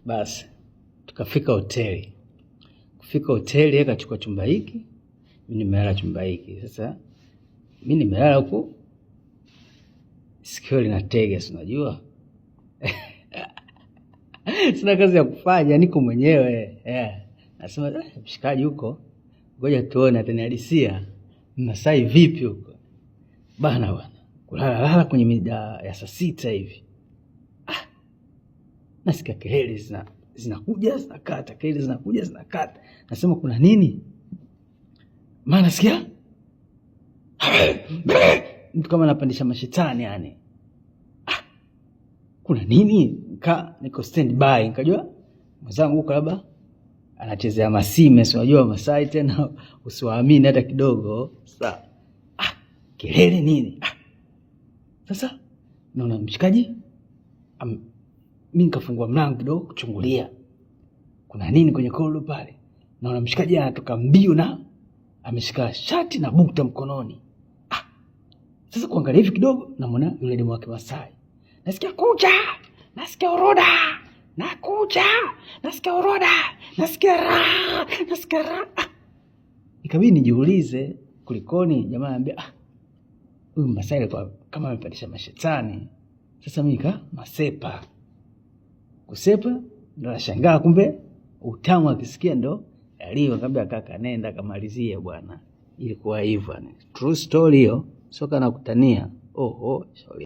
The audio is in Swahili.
Basi tukafika hoteli. Kufika hoteli yeye kachukua chumba hiki, mimi nimelala chumba hiki. Sasa mimi nimelala huko, sikio linatega, si unajua. Sina kazi ya kufanya, niko mwenyewe. Nasema mshikaji huko, ngoja tuone atanihadisia Masai vipi huko. Bana, kulala kwenye mida ya saa 6 hivi. Nasikia kelele zinakuja zinakata, kelele zinakuja zinakata. Nasema kuna nini? Maana nasikia mtu kama anapandisha mashetani yani. Kuna nini? Niko standby, nikajua mzangu huko labda anachezea masime, si unajua Masai tena usiwaamini hata kidogo. Sasa kelele nini? Sasa naona mshikaji mimi nikafungua mlango kidogo kuchungulia kuna nini kwenye korido pale. Naona mshikaji anatoka mbio na ameshika shati na bukta mkononi. Sasa kuangalia hivi kidogo namuona yule demu wake Masai. Nasikia kuja, nasikia oroda, nakuja, nasikia oroda, nasikia ra. Ikabidi nijiulize kulikoni. Jamaa anambia huyu Masai alikuwa kama amepandisha mashetani. Sasa mimi masepa. Kusepa ndo nashangaa kumbe utamu akisikia ndo alio. Nikamwambia kaka nenda kamalizie bwana. Ilikuwa hivyo. True story hiyo, sio kana kutania. Shauri.